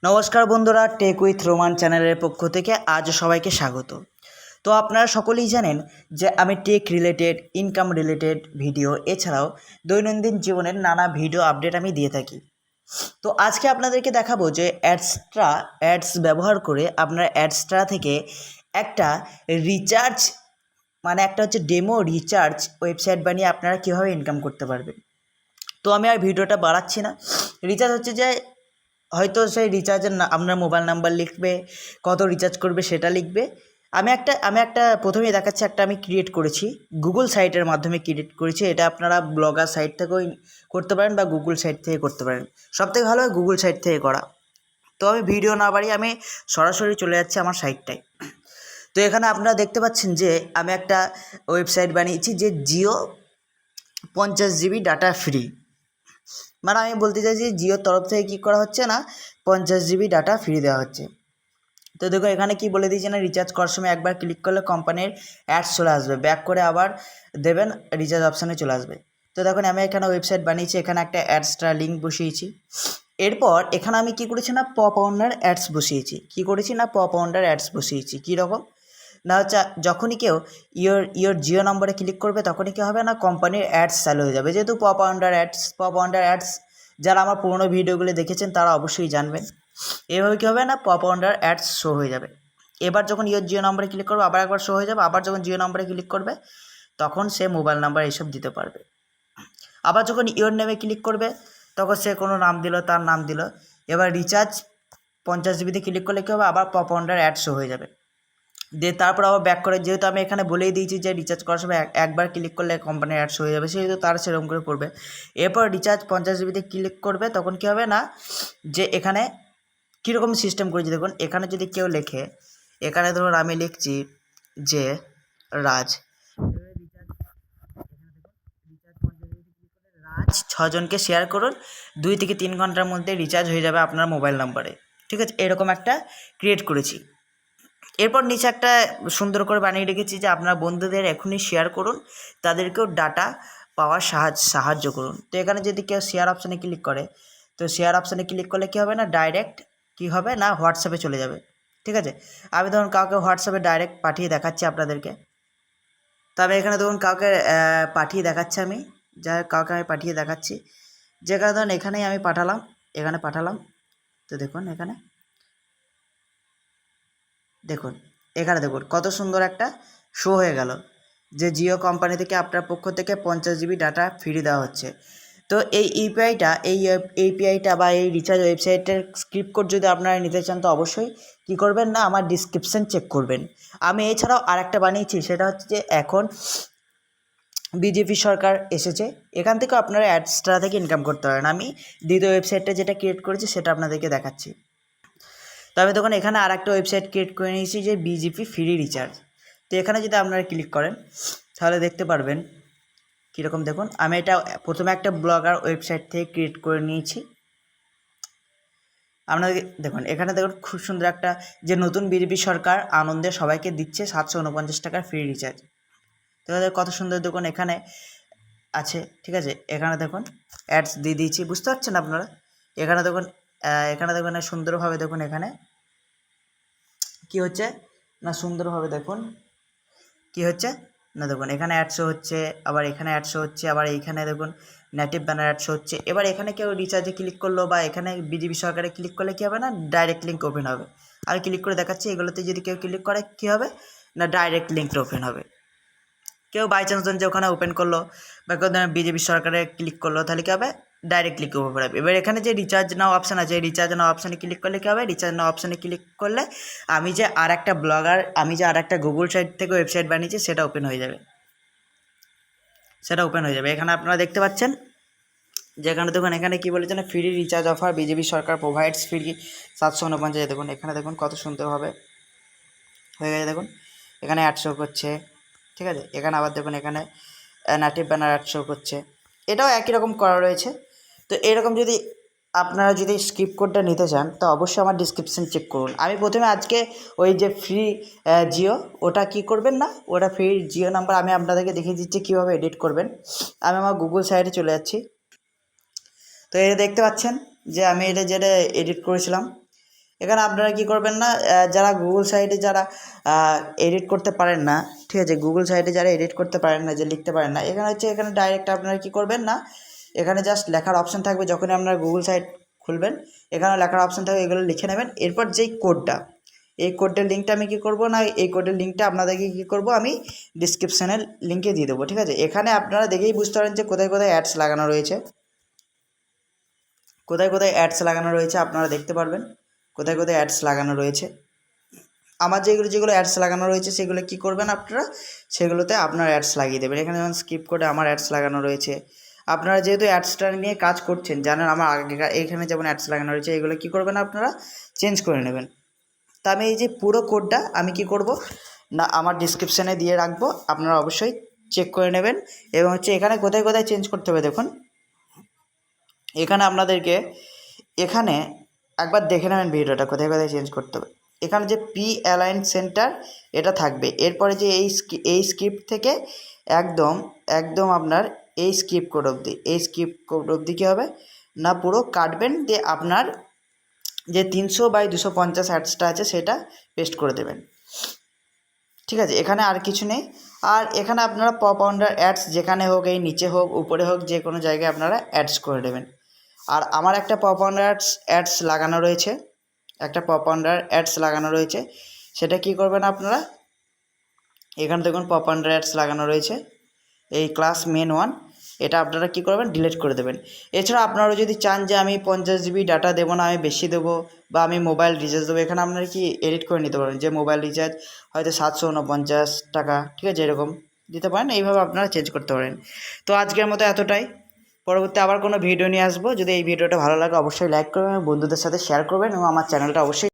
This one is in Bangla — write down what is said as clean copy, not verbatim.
নমস্কার বন্ধুরা, টেক উইথ রোমান চ্যানেলের পক্ষ থেকে আজ সবাইকে স্বাগত। তো আপনারা সকলেই জানেন যে আমি tech related, income related video এছাড়াও দৈনন্দিন জীবনের নানা ভিডিও আপডেট আমি দিয়ে থাকি। তো আজকে আপনাদেরকে দেখাবো যে অ্যাডস ব্যবহার করে আপনার অ্যাডস্ট্রা থেকে একটা রিচার্জ একটা হচ্ছে ডেমো রিচার্জ ওয়েবসাইট বানিয়ে আপনারা কীভাবে ইনকাম করতে পারবেন। তো আমি আর ভিডিওটা বাড়াচ্ছি না। রিচার্জ হচ্ছে যে হয়তো সেই রিচার্জের আপনার মোবাইল নাম্বার লিখবে, কত রিচার্জ করবে সেটা লিখবে। আমি একটা প্রথমেই দেখাচ্ছি, আমি ক্রিয়েট করেছি গুগল সাইটের মাধ্যমে ক্রিয়েট করেছি। এটা আপনারা ব্লগার সাইট থেকেও করতে পারেন বা গুগল সাইট থেকে করতে পারেন। সবথেকে ভালো হয় গুগল সাইট থেকে করা। তো আমি ভিডিও না বাড়িয়ে আমি সরাসরি চলে যাচ্ছি আমার সাইটটায়। তো এখানে আপনারা দেখতে পাচ্ছেন যে আমি একটা ওয়েবসাইট বানিয়েছি যে জিও 50 GB ডাটা ফ্রি। আমি বলতে চাইছি জিওর তরফ থেকে কী করা হচ্ছে না, 50 GB ডাটা ফ্রি দেওয়া হচ্ছে। তো দেখো এখানে কি বলে দিয়েছে না, রিচার্জ করার সময় একবার ক্লিক করলে কোম্পানির অ্যাডস চলে আসবে, ব্যাক করে আবার দেবেন রিচার্জ অপশানে চলে আসবে। তো দেখুন আমি এখানে ওয়েবসাইট বানিয়েছি, এখানে একটা অ্যাডসটা লিঙ্ক বসিয়েছি। এরপর এখানে আমি কি করেছি না, পপ আউন্ডার অ্যাডস বসিয়েছি। পপ আউন্ডার অ্যাডস বসিয়েছি কীরকম না হচ্ছে, যখনই কেউ ইয়োর জিও নম্বরে ক্লিক করবে তখনই কী হবে না, কোম্পানির অ্যাডস চালু হয়ে যাবে। যেহেতু পপ আউন্ডার অ্যাডস যারা আমার পুরোনো ভিডিওগুলো দেখেছেন তারা অবশ্যই জানবেন। এভাবে কী হবে না, পপ আউন্ডার অ্যাডস শো হয়ে যাবে। এবার যখন ইয়োর জিও নম্বরে ক্লিক করবে আবার একবার শো হয়ে যাবে। আবার যখন জিও নম্বরে ক্লিক করবে তখন সে মোবাইল নাম্বার এইসব দিতে পারবে। আবার যখন ইয়োর নেমে ক্লিক করবে তখন সে কোনো নাম দিল, তার নাম দিল। এবার রিচার্জ 50 GB ক্লিক করলে কী হবে, আবার পপ আউন্ডার অ্যাড শো হয়ে যাবে। দিয়ে তারপর আবার ব্যাক করে, যেহেতু আমি এখানে বলেই দিয়েছি যে রিচার্জ করার সময় একবার ক্লিক করলে কোম্পানির অ্যাডস হয়ে যাবে, সেহেতু তারা সেরকম করে করবে। এরপর রিচার্জ 50 GB ক্লিক করবে তখন কী হবে না, যে এখানে কীরকম সিস্টেম করেছি দেখুন। এখানে যদি কেউ লেখে, এখানে ধরুন আমি লিখছি যে রাজ 6জনকে শেয়ার করুন, 2 থেকে 3 ঘন্টার মধ্যে রিচার্জ হয়ে যাবে আপনার মোবাইল নাম্বারে। ঠিক আছে, এরকম একটা ক্রিয়েট করেছি। এরপর নিচে একটা সুন্দর করে বানিয়ে রেখেছি যে আপনার বন্ধুদের এখনই শেয়ার করুন, তাদেরকেও ডাটা পাওয়ার সাহায্য করুন। তো এখানে যদি কেউ শেয়ার অপশানে ক্লিক করে, তো শেয়ার অপশানে ক্লিক করলে কী হবে না, ডাইরেক্ট কী হবে না, হোয়াটসঅ্যাপে চলে যাবে। ঠিক আছে, আমি ধরুন কাউকে হোয়াটসঅ্যাপে ডাইরেক্ট পাঠিয়ে দেখাচ্ছি আপনাদেরকে। তবে এখানে ধরুন কাউকে পাঠিয়ে দেখাচ্ছি আমি, কাউকে আমি পাঠিয়ে দেখাচ্ছি। যেখানে ধরুন এখানেই আমি পাঠালাম। তো দেখুন এখানে দেখুন কত সুন্দর একটা শো হয়ে গেল যে জিও কোম্পানি থেকে আপনার পক্ষ থেকে 50 GB ডাটা ফ্রি দেওয়া হচ্ছে। তো এই এপিআইটা বা এই রিচার্জ ওয়েবসাইটের স্ক্রিপ্ট কোড যদি আপনারা নিতে চান তো অবশ্যই কী করবেন না, আমার ডিসক্রিপশান চেক করবেন। আমি এছাড়াও আরেকটা বানিয়েছি, সেটা হচ্ছে যে এখন বিজেপি সরকার এসেছে, এখান থেকেও আপনারা অ্যাডস্ট্রা থেকে ইনকাম করতে পারেন। আমি দ্বিতীয় ওয়েবসাইটটা যেটা ক্রিয়েট করেছি সেটা আপনাদেরকে দেখাচ্ছি। তবে তখন এখানে আর একটা ওয়েবসাইট ক্রিয়েট করে নিয়েছি যে বিজেপি ফ্রি রিচার্জ। তো এখানে যদি আপনারা ক্লিক করেন তাহলে দেখতে পারবেন কীরকম। দেখুন আমি এটা প্রথমে একটা ব্লগার ওয়েবসাইট থেকে ক্রিয়েট করে নিয়েছি। আপনাদের দেখুন এখানে দেখুন খুব সুন্দর একটা, যে নতুন বিজেপি সরকার আনন্দে সবাইকে দিচ্ছে 749 টাকার ফ্রি রিচার্জ। তো কত সুন্দর দেখুন এখানে আছে। ঠিক আছে, এখানে দেখুন অ্যাডস দিয়ে দিয়েছি, বুঝতে পারছেন আপনারা। এখানে দেখুন সুন্দরভাবে দেখুন এখানে কী হচ্ছে না, সুন্দরভাবে দেখুন কী হচ্ছে না, দেখুন এখানে অ্যাডশো হচ্ছে, আবার এখানে অ্যাডশো হচ্ছে, আবার এইখানে দেখুন নেটিভ ব্যানার অ্যাডশো হচ্ছে। এবার এখানে কেউ রিচার্জে ক্লিক করলো বা এখানে বিজেপি সরকারে ক্লিক করলে কী হবে না, ডাইরেক্ট লিঙ্ক ওপেন হবে। আমি ক্লিক করে দেখাচ্ছি, এগুলোতে যদি কেউ ক্লিক করে কী হবে না, ডাইরেক্ট লিঙ্কটা ওপেন হবে। কেউ বাই চান্স ধরুন যে ওখানে ওপেন করলো বা কেউ ধরেন বিজেপি সরকারে ক্লিক করলো, তাহলে কী হবে, ডাইরেক্ট ক্লিক ওপেন হবে। এবার এখানে যে রিচার্জ নাও অপশান আছে, রিচার্জ নাও অপশানে ক্লিক করলে কী হবে, রিচার্জ নাও অপশানে ক্লিক করলে আমি যে আর একটা গুগল সাইট থেকে ওয়েবসাইট বানিয়েছি সেটা ওপেন হয়ে যাবে। এখানে আপনারা দেখতে পাচ্ছেন যে এখানে দেখুন এখানে কী বলেছে না, ফ্রি রিচার্জ অফার বিজেপি সরকার প্রোভাইডস ফ্রি 749। দেখুন এখানে দেখুন কত সুন্দরভাবে হয়ে গেছে। দেখুন এখানে 800 করছে। ঠিক আছে, এখানে আবার দেখুন এখানে নেটিভ ব্যানার 800 করছে। এটাও একই রকম করা রয়েছে। তো এরকম যদি আপনারা যদি স্ক্রিপ্ট কোডটা নিতে চান তো অবশ্যই আমার ডিসক্রিপশান চেক করুন। আমি প্রথমে আজকে ওই যে ফ্রি জিও, ওটা কি করবেন না, ওটা ফ্রি জিও নাম্বার আমি আপনাদেরকে দেখিয়ে দিচ্ছি কীভাবে এডিট করবেন। আমি আমার গুগল সাইটে চলে যাচ্ছি। তো এটা দেখতে পাচ্ছেন যে আমি এটা যেটা এডিট করেছিলাম, এখানে আপনারা কি করবেন না, যারা গুগল সাইটে যারা এডিট করতে পারেন না, ঠিক আছে, গুগল সাইটে যারা এডিট করতে পারেন না, যে লিখতে পারেন না, এখানে ডাইরেক্ট আপনারা কি করবেন না, এখানে জাস্ট লেখার অপশান থাকবে। যখনই আপনারা গুগল সাইট খুলবেন এখানে লেখার অপশান থাকবে, এগুলো লিখে নেবেন। এরপর যেই কোডটা, এই কোডের লিঙ্কটা আমি কী করবো না, এই কোডের লিঙ্কটা আপনাদেরকে কী করবো, আমি ডিসক্রিপশানের লিঙ্কে দিয়ে দেবো, ঠিক আছে। এখানে আপনারা দেখেই বুঝতে পারেন যে কোথায় কোথায় অ্যাডস লাগানো রয়েছে, কোথায় কোথায় অ্যাডস লাগানো রয়েছে আপনারা দেখতে পারবেন কোথায় কোথায় অ্যাডস লাগানো রয়েছে। আমার যেগুলো অ্যাডস লাগানো রয়েছে সেগুলো কি করবেন আপনারা, সেগুলোতে আপনার অ্যাডস লাগিয়ে দেবেন। এখানে যেমন স্কিপ করে আমার অ্যাডস লাগানো রয়েছে। আপনারা যেহেতু অ্যাডসটা নিয়ে কাজ করছেন, জানেন আমার আগেকার এইখানে যেমন অ্যাডস লাগানো রয়েছে, এগুলো কি করবেন আপনারা চেঞ্জ করে নেবেন। তা আমি এই যে পুরো কোডটা আমি কি করব না, আমার ডিসক্রিপশানে দিয়ে রাখবো, আপনারা অবশ্যই চেক করে নেবেন। এবং হচ্ছে এখানে কোথায় কোথায় চেঞ্জ করতে হবে দেখুন, এখানে আপনাদেরকে এখানে একবার দেখে নেবেন ভিডিওটা কোথায় কোথায় চেঞ্জ করতে হবে। এখানে যে পি অ্যালাইন সেন্টার এটা থাকবে, এরপরে যে এই স্ক্রিপ্ট থেকে একদম একদম আপনার এই স্ক্রিপ্ট কোড অবধি, এই স্ক্রিপ্ট কোড অবধি কী হবে না, পুরো কাটবেন দিয়ে আপনার যে 300/250 অ্যাডসটা আছে সেটা পেস্ট করে দেবেন, ঠিক আছে। এখানে আর কিছু নেই। আর এখানে আপনারা পপ আন্ডার অ্যাডস যেখানে হোক, এই নিচে হোক উপরে হোক, যে কোনো জায়গায় আপনারা অ্যাডস করে দেবেন। আর আমার একটা পপ আন্ডার অ্যাডস লাগানো রয়েছে, সেটা কি করবেন আপনারা, এখানে দেখুন পপ আন্ডার অ্যাডস লাগানো রয়েছে, এই ক্লাস মেন 1, এটা আপনারা কি করবেন ডিলিট করে দেবেন। এছাড়া আপনারা যদি চান যে আমি 50 GB ডাটা দেবো না, আমি বেশি দেবো, বা আমি মোবাইল রিচার্জ দেবো, এখানে আপনারা কি এডিট করে নিতে পারেন, যে মোবাইল রিচার্জ হয়তো 749 টাকা, ঠিক আছে, এরকম দিতে পারেন। এইভাবে আপনারা চেঞ্জ করতে পারেন। তো আজকের মতো এতটাই, পরবর্তী আবার কোনো ভিডিও নিয়ে আসবো। যদি এই ভিডিওটা ভালো লাগে অবশ্যই লাইক করবেন, বন্ধুদের সাথে শেয়ার করবেন এবং আমার চ্যানেলটা অবশ্যই